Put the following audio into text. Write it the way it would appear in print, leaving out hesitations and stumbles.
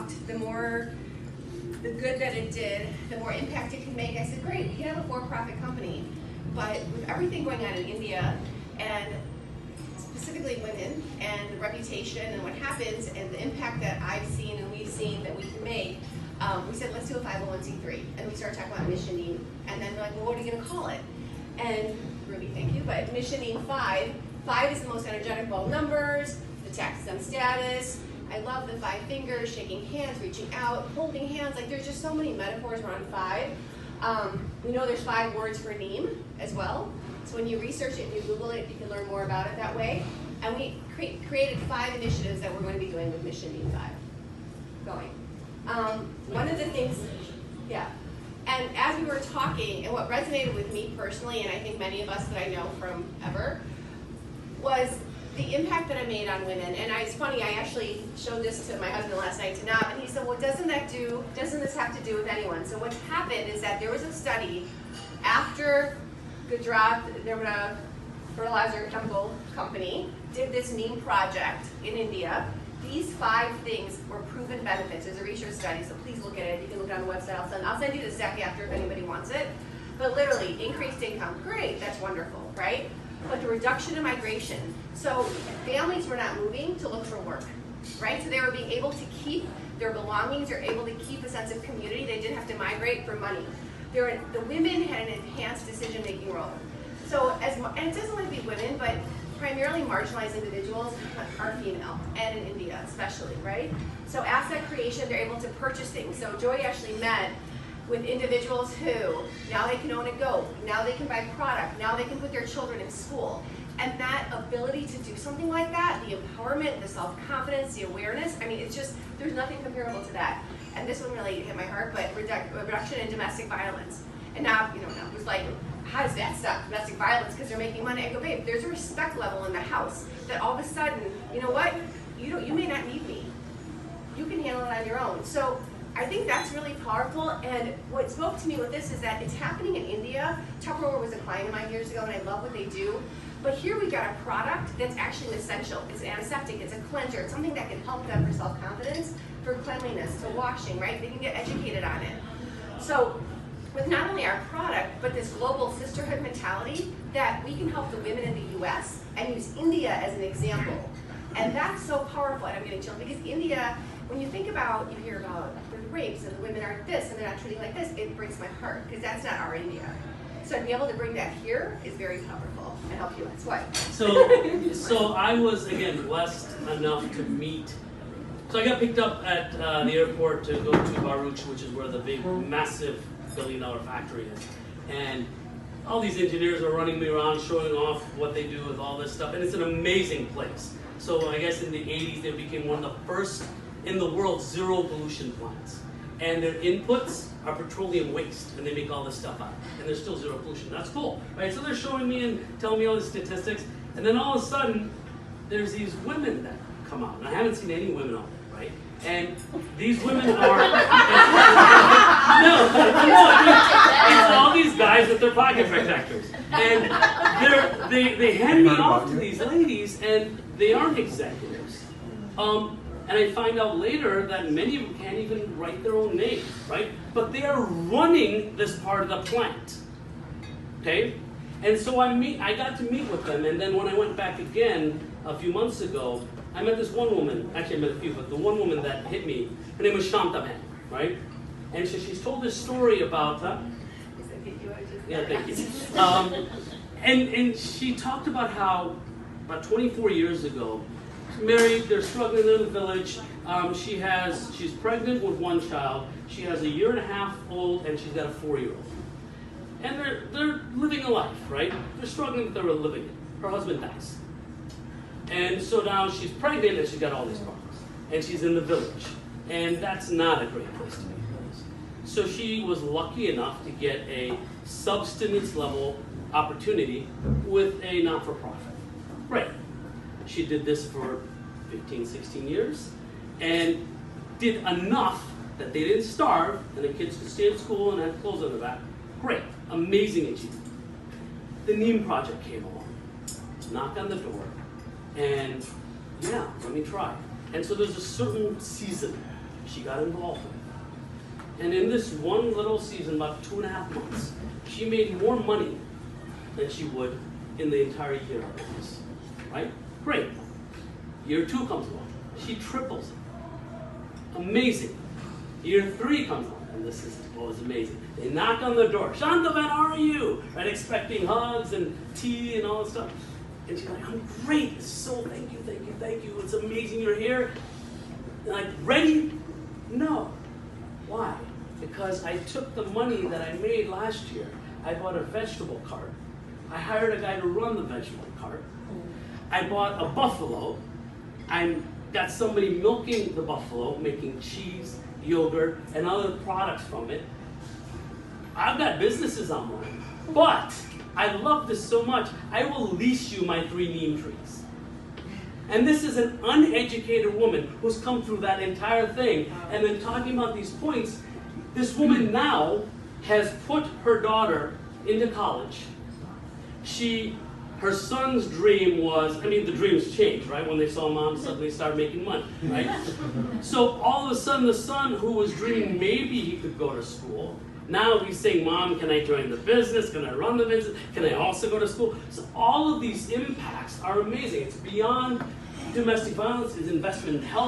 talked, the good that it did, the more impact it can make. I said, great, we can have a for-profit company, but with everything going on in India, and specifically women, and the reputation, and what happens, and the impact that I've seen and we've seen that we can make, we said, let's do a 501c3. And we started talking about missioning, and then we're like, well, what are you going to call it? And Ruby, thank you, but missioning 5. 5 is the most energetic of all numbers, the tax-exempt status. I love the 5 fingers, shaking hands, reaching out, holding hands. Like, there's just so many metaphors around 5. We know there's 5 words for neem as well. So when you research it and you Google it, you can learn more about it that way. And we created 5 initiatives that we're going to be doing with Mission Neem 5. Going. One of the things, yeah. And as we were talking, and what resonated with me personally, and I think many of us that I know from ever, was the impact that I made on women. And it's funny, I actually showed this to my husband last night, to Nav, and he said, well, doesn't this have to do with anyone? So what's happened is that there was a study after Gujarat, Narmada Fertilizer Chemical Company did this neem project in India. These 5 things were proven benefits. There's a research study, so please look at it. You can look it on the website. I'll send you the deck after if anybody wants it. But literally, increased income, great, that's wonderful, right? But the reduction in migration. So families were not moving to look for work, right? So they were being able to keep their belongings, they're able to keep a sense of community. They didn't have to migrate for money. The women had an enhanced decision-making role. So, and it doesn't have to be women, but primarily marginalized individuals are female, and in India especially, right? So asset creation, they're able to purchase things. So Joy actually met with individuals who, now they can own a goat, now they can buy product, now they can put their children in school. And that ability to do something like that, the empowerment, the self-confidence, the awareness, I mean, it's just, there's nothing comparable to that. And this one really hit my heart, but reduction in domestic violence. And now, now it was like, how does that stop domestic violence? Because they're making money. I go, babe, there's a respect level in the house that all of a sudden, you know what? You may not need me. You can handle it on your own. So I think that's really powerful. And what spoke to me with this is that it's happening in India. Tupperware was a client of mine years ago, and I love what they do. But here we got a product that's actually an essential. It's an antiseptic, it's a cleanser, it's something that can help them for self-confidence, for cleanliness, to washing, right? They can get educated on it. So with not only our product, but this global sisterhood mentality, that we can help the women in the US and use India as an example. And that's so powerful, and I'm getting chilled, because India, when you think about, you hear about the rapes and the women aren't this and they're not treating like this, it breaks my heart, because that's not our India. So to be able to bring that here is very powerful and help you. That's why. So I was, again, blessed enough to meet. So I got picked up at the airport to go to Bharuch, which is where the big, massive billion-dollar factory is. And all these engineers are running me around, showing off what they do with all this stuff. And it's an amazing place. So I guess in the 80s, they became one of the first in the world zero pollution plants. And their inputs are petroleum waste, and they make all this stuff out. And there's still zero pollution. That's cool, right? So they're showing me and telling me all the statistics. And then all of a sudden, there's these women that come out. And I haven't seen any women out there, right? And these women are... it's all these guys with their pocket protectors. And they hand me off to these ladies, and they aren't executives. And I find out later that many of them can't even write their own names, right? But they are running this part of the plant, okay? And so I got to meet with them, and then when I went back again a few months ago, I met this one woman, actually I met a few, but the one woman that hit me, her name was Shanta Man, right? And so she's told this story about, yeah, thank you. And she talked about how, about 24 years ago, married, they're struggling in the village. She's pregnant with one child. She has a 1.5-year-old, and she's got a 4-year-old. And they're living a life, right? They're struggling, but they're living it. Her husband dies. And so now she's pregnant, and she's got all these problems. And she's in the village. And that's not a great place to be. So she was lucky enough to get a subsistence level opportunity with a not-for-profit. Right. She did this for 15, 16 years and did enough that they didn't starve and the kids could stay in school and have clothes on their back. Great, amazing achievement. The Neem Project came along, knocked on the door, and yeah, let me try. And so there's a certain season. she got involved with. And in this one little season, about 2.5 months, she made more money than she would in the entire year of business. Right? Great. Year 2 comes along. She triples it. Amazing. Year 3 comes along, and this is what was amazing. They knock on the door. Shantavan, how are you? Right? Expecting hugs and tea and all that stuff. And she's like, I'm great. So thank you, thank you, thank you. It's amazing you're here. And like, ready? No. Why? Because I took the money that I made last year. I bought a vegetable cart. I hired a guy to run the vegetable cart. I bought a buffalo. I got somebody milking the buffalo, making cheese, yogurt, and other products from it. I've got businesses online, but I love this so much, I will lease you my 3 neem trees. And this is an uneducated woman who's come through that entire thing, and then talking about these points. This woman now has put her daughter into college. Her son's dream was, I mean, the dreams changed, right? When they saw mom suddenly start making money, right? So all of a sudden, the son who was dreaming maybe he could go to school, now he's saying, Mom, can I join the business? Can I run the business? Can I also go to school? So all of these impacts are amazing. It's beyond domestic violence, it's investment in health.